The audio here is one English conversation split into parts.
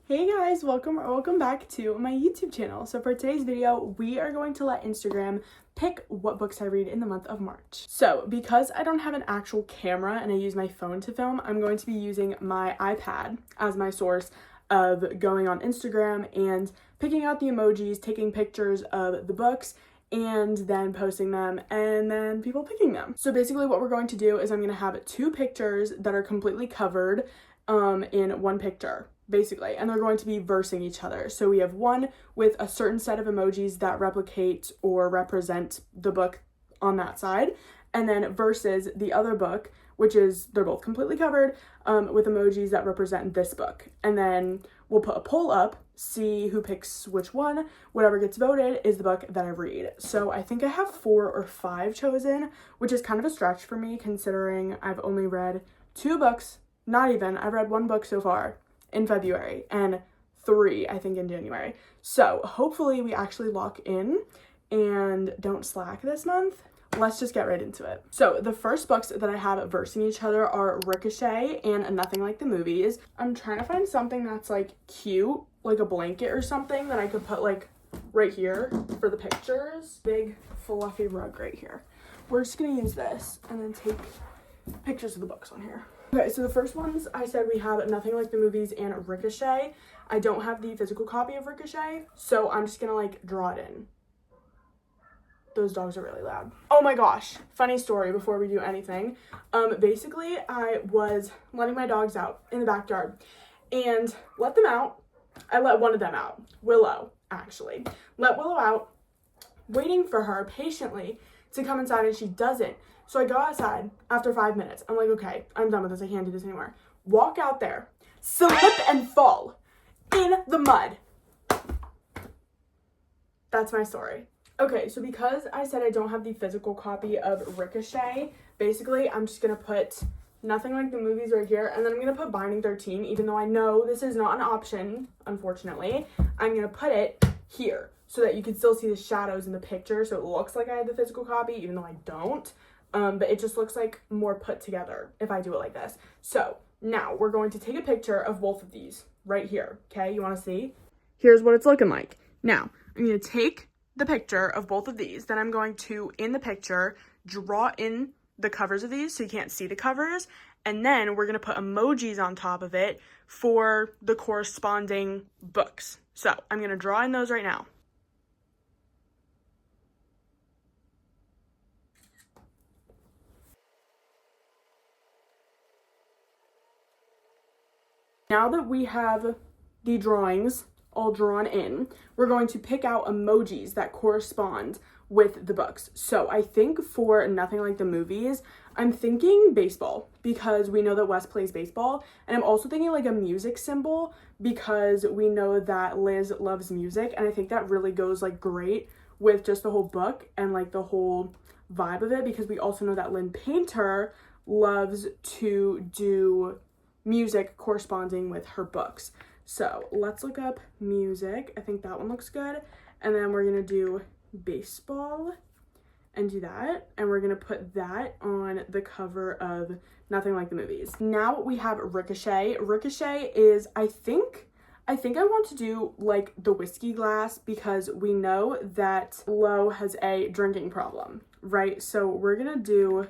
Hey guys, welcome back to my YouTube channel. So for today's video, we are going to let Instagram pick what books I read in the month of March. So because I don't have an actual camera and I use my phone to film, I'm going to be using my iPad as my source of going on Instagram and picking out the emojis, taking pictures of the books, and then posting them and then people picking them. So basically what we're going to do is I'm going to have two pictures that are completely covered in one picture, basically, and they're going to be versing each other. So we have one with a certain set of emojis that replicate or represent the book on that side, and then versus the other book, which is they're both completely covered with emojis that represent this book. And then we'll put a poll up, see who picks which one. Whatever gets voted is the book that I read. So I think I have 4 or 5 chosen, which is kind of a stretch for me considering I've only read 2 books. Not even. I've read 1 book so far in February and 3, I think, in January. So hopefully we actually lock in and don't slack this month. Let's just get right into it. So the first books that I have versing each other are Ricochet and Nothing Like the Movies. I'm trying to find something that's like cute, like a blanket or something that I could put like right here for the pictures. Big fluffy rug right here. We're just gonna use this and then take pictures of the books on here. Okay, so the first ones I said we have Nothing Like the Movies and Ricochet. I don't have the physical copy of Ricochet, so I'm just gonna like draw it in. Those dogs are really loud. Oh my gosh, funny story before we do anything. Basically I was letting my dogs out in the backyard and let them out. I let one of them out, Willow, actually. Let Willow out, waiting for her patiently to come inside, and she doesn't. So I go outside after 5 minutes. I'm like, okay, I'm done with this. I can't do this anymore. Walk out there, slip and fall in the mud. That's my story. Okay, so because I said I don't have the physical copy of Ricochet, basically I'm just gonna put Nothing Like the Movies right here, and then I'm gonna put Binding 13, even though I know this is not an option, unfortunately. I'm gonna put it here so that you can still see the shadows in the picture, so it looks like I have the physical copy, even though I don't. But it just looks like more put together if I do it like this. So now we're going to take a picture of both of these right here. Okay, you want to see? Here's what it's looking like. Now I'm going to take the picture of both of these. Then I'm going to, in the picture, draw in the covers of these so you can't see the covers. And then we're going to put emojis on top of it for the corresponding books. So I'm going to draw in those right now. Now that we have the drawings all drawn in, we're going to pick out emojis that correspond with the books. So I think for Nothing Like the Movies, I'm thinking baseball because we know that Wes plays baseball. And I'm also thinking like a music symbol because we know that Liz loves music. And I think that really goes like great with just the whole book and like the whole vibe of it, because we also know that Lynn Painter loves to do music corresponding with her books. So let's look up music. I think that one looks good. And then we're gonna do baseball and do that. And we're gonna put that on the cover of Nothing Like the Movies. Now we have Ricochet. Ricochet is, I think I want to do like the whiskey glass because we know that Lo has a drinking problem, right? So we're gonna do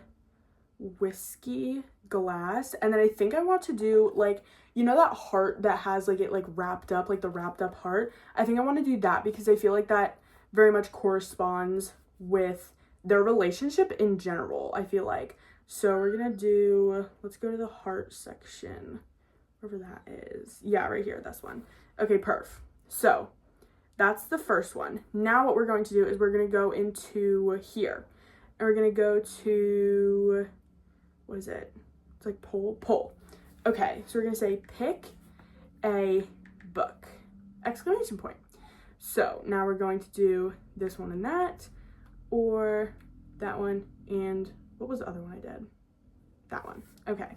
whiskey glass, and then I think I want to do like, you know, that heart that has like it like wrapped up, like the wrapped up heart. I think I want to do that because I feel like that very much corresponds with their relationship in general, I feel like. So we're gonna do, let's go to the heart section, wherever that is. Yeah, right here, this one. Okay, perf. So that's the first one. Now what we're going to do is we're gonna go into here, and we're gonna go to, what is it? It's like poll. Okay, so we're gonna say pick a book, exclamation point. So now we're going to do this one and that, or that one, and what was the other one I did? That one. Okay,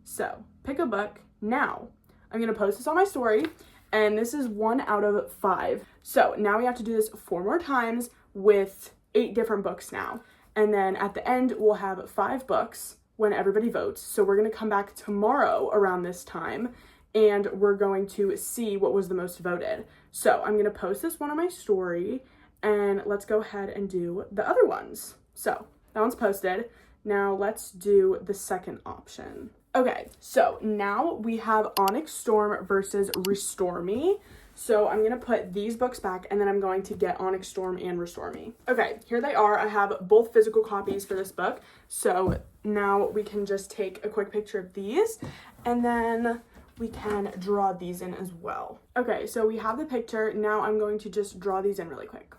so pick a book. Now I'm gonna post this on my story, and this is 1 out of 5. So now we have to do this 4 more times with 8 different books now. And then at the end, we'll have 5 books when everybody votes. So we're going to come back tomorrow around this time and we're going to see what was the most voted. So I'm gonna post this one on my story, and let's go ahead and do the other ones. So that one's posted. Now let's do the second option. Okay, so now we have Onyx Storm versus Restore Me. So I'm gonna put these books back, and then I'm going to get Onyx Storm and Restore Me. Okay, here they are. I have both physical copies for this book. So now we can just take a quick picture of these, and then we can draw these in as well. Okay, so we have the picture. Now I'm going to just draw these in really quick.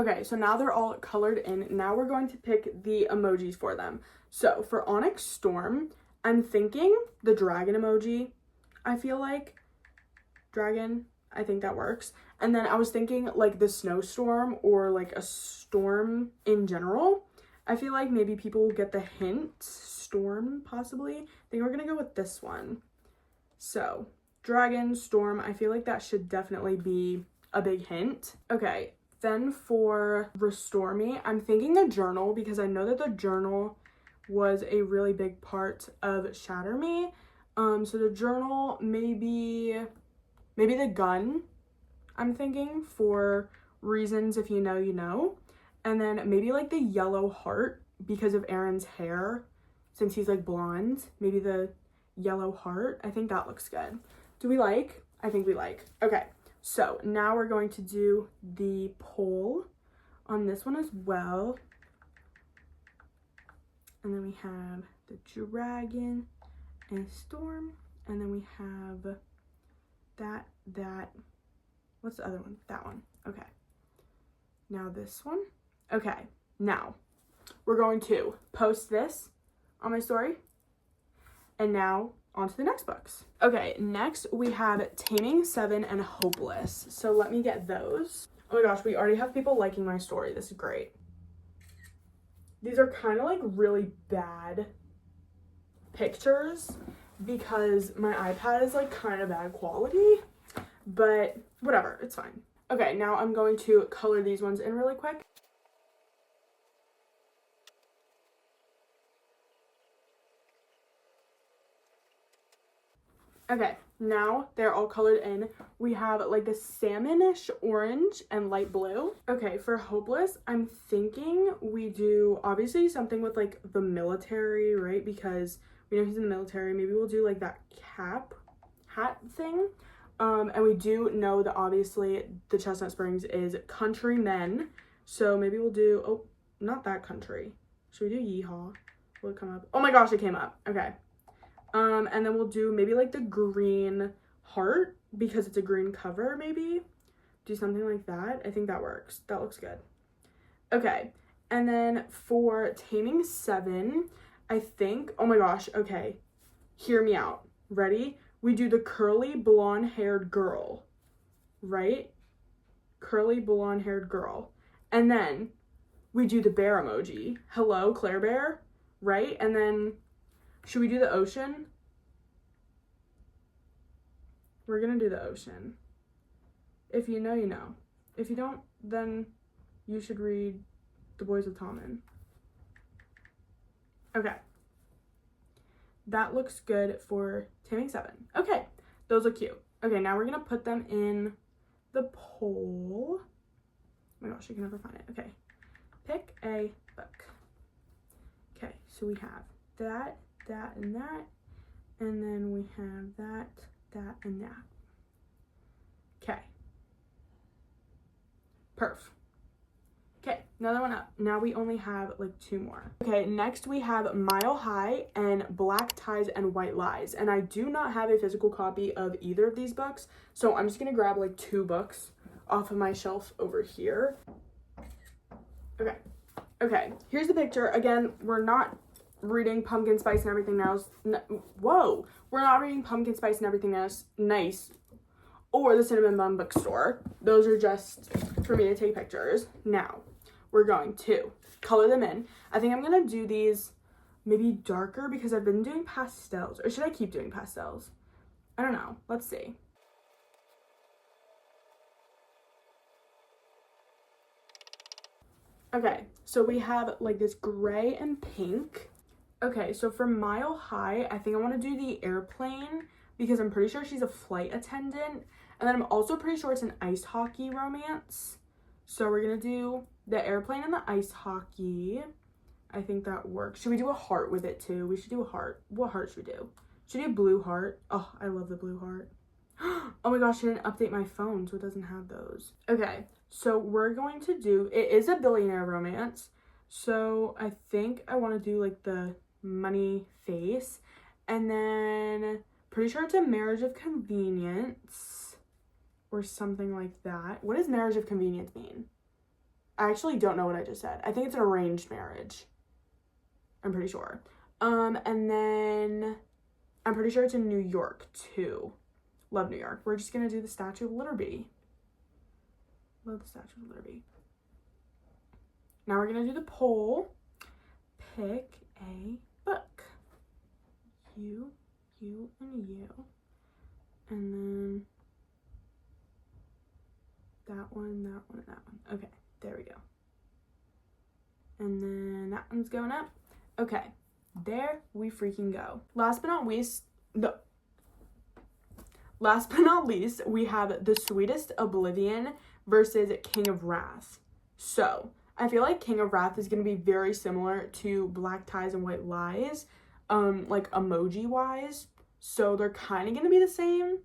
Okay, so now they're all colored in. Now we're going to pick the emojis for them. So for Onyx Storm, I'm thinking the dragon emoji. I feel like dragon, I think that works. And then I was thinking like the snowstorm or like a storm in general. I feel like maybe people will get the hint. Storm, possibly. I think we're gonna go with this one. So dragon, storm, I feel like that should definitely be a big hint. Okay. Then for Restore Me, I'm thinking the journal, because I know that the journal was a really big part of Shatter Me. So the journal, maybe the gun, I'm thinking, for reasons if you know, you know. And then maybe like the yellow heart because of Aaron's hair, since he's like blonde. Maybe the yellow heart. I think that looks good. Do we like? I think we like. Okay. So now we're going to do the poll on this one as well. And then we have the dragon and storm. And then we have that. What's the other one? That one. Okay. Now this one. Okay. Now we're going to post this on my story. And now on to the next books. Okay, next we have Taming 7 and Hopeless. So let me get those. Oh my gosh, we already have people liking my story. This is great. These are kind of like really bad pictures because my iPad is like kind of bad quality, but whatever, it's fine. Okay, now I'm going to color these ones in really quick. Okay, now they're all colored in. We have like the salmonish orange and light blue. Okay, for Hopeless, I'm thinking we do obviously something with like the military, right? Because we know he's in the military. Maybe we'll do like that hat thing. And we do know that obviously the Chestnut Springs is countrymen. So maybe we'll do, oh, not that country. Should we do Yeehaw? Will it come up? Oh my gosh, it came up. Okay. And then we'll do maybe like the green heart because it's a green cover, maybe. Do something like that. I think that works. That looks good. Okay. And then for Taming 7, I think, oh my gosh, okay. Hear me out. Ready? We do the curly blonde-haired girl, right? Curly blonde-haired girl. And then we do the bear emoji. Hello, Claire Bear, right? And then should we do the ocean? We're gonna do the ocean. If you know, you know. If you don't, then you should read The Boys of Tommen. Okay. That looks good for Taming 7. Okay, those look cute. Okay, now we're gonna put them in the poll. Oh my gosh, I can never find it. Okay, pick a book. Okay, so we have that, and that, and then we have that, and that. Okay. Perf. Okay, another one up. Now we only have like 2 more. Okay, next we have Mile High and Black Ties and White Lies. And I do not have a physical copy of either of these books, so I'm just gonna grab like 2 books off of my shelf over here. Okay. Okay, here's the picture. Again, we're not reading Pumpkin Spice and Everything Else. Whoa! We're not reading Pumpkin Spice and Everything Else Nice or the Cinnamon Bun Bookstore. Those are just for me to take pictures. Now, we're going to color them in. I think I'm gonna do these maybe darker because I've been doing pastels. Or should I keep doing pastels? I don't know. Let's see. Okay, so we have like this gray and pink. Okay, so for Mile High, I think I want to do the airplane because I'm pretty sure she's a flight attendant. And then I'm also pretty sure it's an ice hockey romance. So we're going to do the airplane and the ice hockey. I think that works. Should we do a heart with it too? We should do a heart. What heart should we do? Should we do blue heart? Oh, I love the blue heart. Oh my gosh, I didn't update my phone, so it doesn't have those. Okay, so we're going to do, it is a billionaire romance. So I think I want to do like the money face. And then pretty sure it's a marriage of convenience or something like that. What does marriage of convenience mean? I actually don't know what I just said. I think it's an arranged marriage. I'm pretty sure. And then I'm pretty sure it's in New York too. Love New York. We're just gonna do the Statue of Liberty. Love the Statue of Liberty. Now we're gonna do the poll. Pick a book. You, and you. And then that one, and that one. Okay, there we go. And then that one's going up. Okay, there we freaking go. Last but not least, we have The Sweetest Oblivion versus King of Wrath. So, I feel like King of Wrath is going to be very similar to Black Ties and White Lies, like emoji-wise. So, they're kind of going to be the same,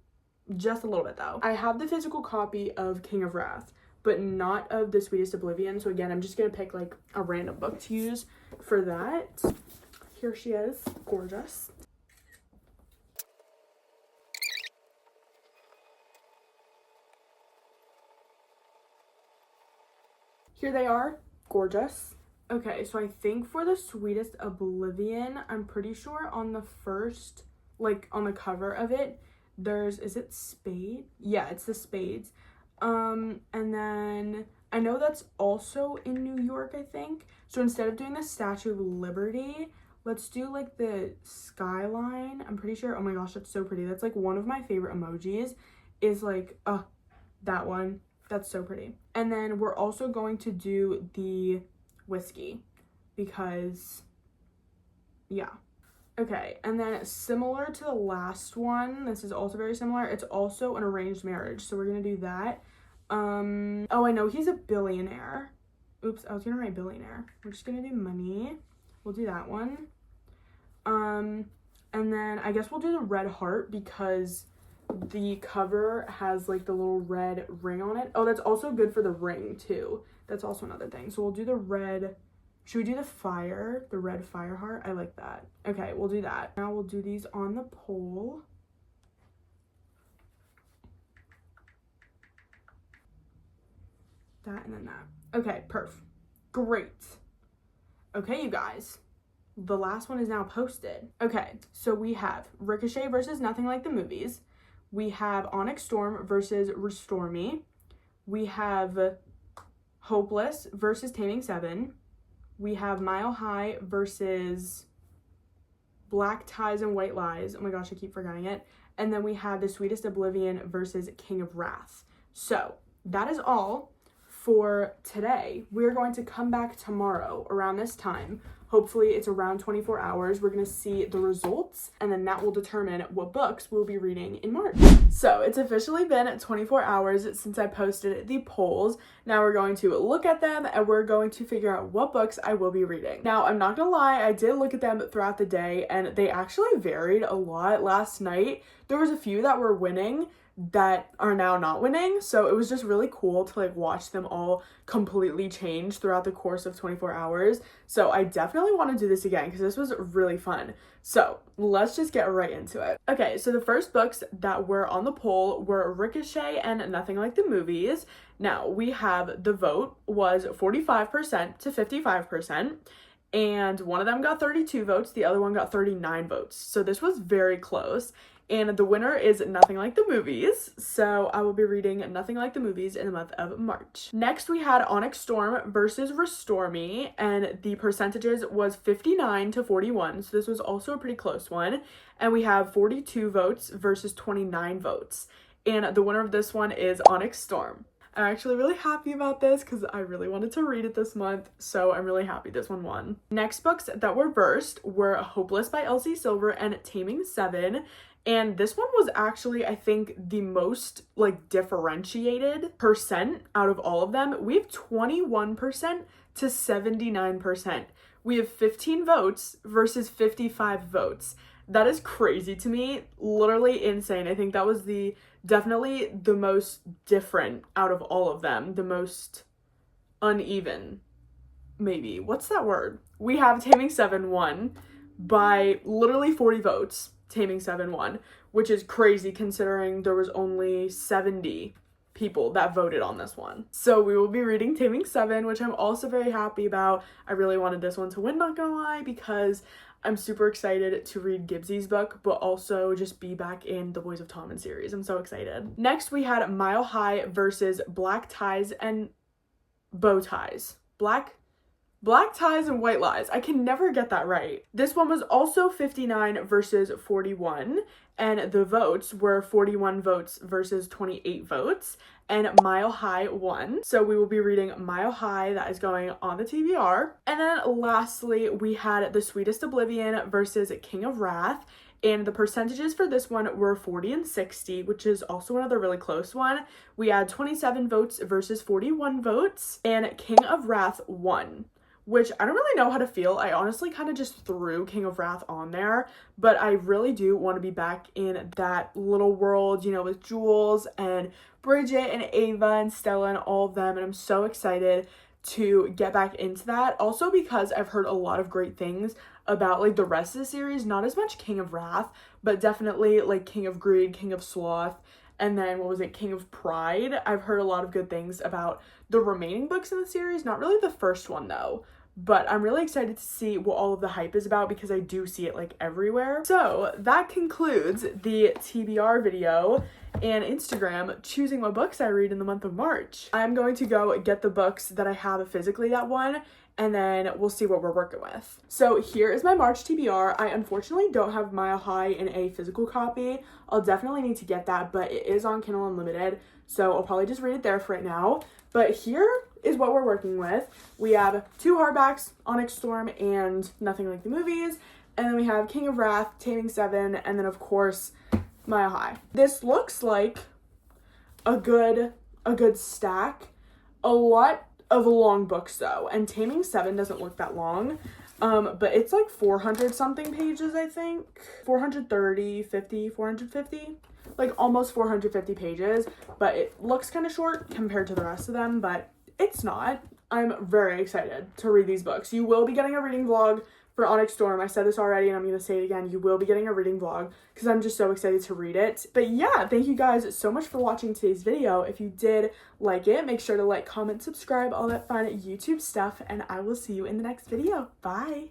just a little bit though. I have the physical copy of King of Wrath, but not of The Sweetest Oblivion. So, again, I'm just going to pick like a random book to use for that. Here she is, gorgeous. Here they are, gorgeous. Okay, so I think for The Sweetest Oblivion, I'm pretty sure on the first, like on the cover of it, is it spade? Yeah, it's the spades. And then I know that's also in New York, I think. So instead of doing the Statue of Liberty, let's do like the skyline. I'm pretty sure, oh my gosh, that's so pretty. That's like one of my favorite emojis is like, that one. That's so pretty. And then we're also going to do the whiskey because, yeah. Okay, and then similar to the last one, this is also very similar. It's also an arranged marriage, so we're gonna do that. Oh, I know he's a billionaire. Oops, I was gonna write billionaire. We're just gonna do money. We'll do that one. And then I guess we'll do the red heart because the cover has like the little red ring on it. Oh, that's also good for the ring too. That's also another thing. So we'll do the red. Should we do the red fire heart? I like that. Okay, we'll do that. Now we'll do these on the pole. That and then that. Okay, perf. Great. Okay, you guys. The last one is now posted. Okay, so we have Ricochet versus Nothing Like the Movies. We have Onyx Storm versus Restore Me. We have Hopeless versus Taming 7. We have Mile High versus Black Ties and White Lies. Oh my gosh, I keep forgetting it. And then we have The Sweetest Oblivion versus King of Wrath. So that is all for today. We're going to come back tomorrow around this time. Hopefully it's around 24 hours. We're going to see the results and then that will determine what books we'll be reading in March. So it's officially been 24 hours since I posted the polls. Now we're going to look at them and we're going to figure out what books I will be reading. Now I'm not gonna lie, I did look at them throughout the day and they actually varied a lot. Last night there was a few that were winning that are now not winning, so it was just really cool to like watch them all completely change throughout the course of 24 hours. So I definitely want to do this again because this was really fun. So let's just get right into it. Okay, so the first books that were on the poll were Ricochet and Nothing Like the Movies. Now we have the vote was 45% to 55%. And one of them got 32 votes, the other one got 39 votes. So this was very close. And the winner is Nothing Like the Movies. So I will be reading Nothing Like the Movies in the month of March. Next, we had Onyx Storm versus Restore Me. And the percentages was 59 to 41. So this was also a pretty close one. And we have 42 votes versus 29 votes. And the winner of this one is Onyx Storm. I'm actually really happy about this because I really wanted to read it this month, so I'm really happy this one won. Next books that were versed were Hopeless by Elsie Silver and Taming Seven. And this one was actually, I think, the most like differentiated percent out of all of them. We have 21% to 79%. We have 15 votes versus 55 votes. That is crazy to me, literally insane. I think that was definitely the most different out of all of them, the most uneven, maybe. What's that word? We have Taming Seven won by literally 40 votes. Taming Seven won, which is crazy considering there was only 70 people that voted on this one. So we will be reading Taming Seven, which I'm also very happy about. I really wanted this one to win, not gonna lie, because I'm super excited to read Gibbsy's book, but also just be back in the Boys of Tommen series. I'm so excited. Next, we had Mile High versus Black Ties and Bow Ties. Black Ties and White Lies. I can never get that right. This one was also 59 versus 41, and the votes were 41 votes versus 28 votes, and Mile High won. So we will be reading Mile High, that is going on the TBR. And then lastly, we had The Sweetest Oblivion versus King of Wrath. And the percentages for this one were 40 and 60, which is also another really close one. We had 27 votes versus 41 votes, and King of Wrath won, which I don't really know how to feel. I honestly kind of just threw King of Wrath on there, but I really do want to be back in that little world, you know, with Jules and Bridget and Ava and Stella and all of them, and I'm so excited to get back into that. Also because I've heard a lot of great things about like the rest of the series, not as much King of Wrath, but definitely like King of Greed, King of Sloth, and then what was it, King of Pride. I've heard a lot of good things about the remaining books in the series, not really the first one though. But I'm really excited to see what all of the hype is about because I do see it like everywhere. So that concludes the TBR video and Instagram choosing what books I read in the month of March. I'm going to go get the books that I have physically that won, and then we'll see what we're working with. So here is my March TBR. I unfortunately don't have Mile High in a physical copy. I'll definitely need to get that, but it is on Kindle Unlimited, so I'll probably just read it there for right now. But here is what we're working with. We have 2 hardbacks, Onyx Storm and Nothing Like the Movies, and then we have King of Wrath, Taming Seven, and then of course Mile High. This looks like a good stack. A lot of long books though, and Taming Seven doesn't look that long, but it's like 400 something pages, I think. 430, 50, 450, like almost 450 pages, but it looks kind of short compared to the rest of them, but it's not. I'm very excited to read these books. You will be getting a reading vlog for Onyx Storm. I said this already and I'm going to say it again. You will be getting a reading vlog because I'm just so excited to read it. But yeah, thank you guys so much for watching today's video. If you did like it, make sure to like, comment, subscribe, all that fun YouTube stuff, and I will see you in the next video. Bye!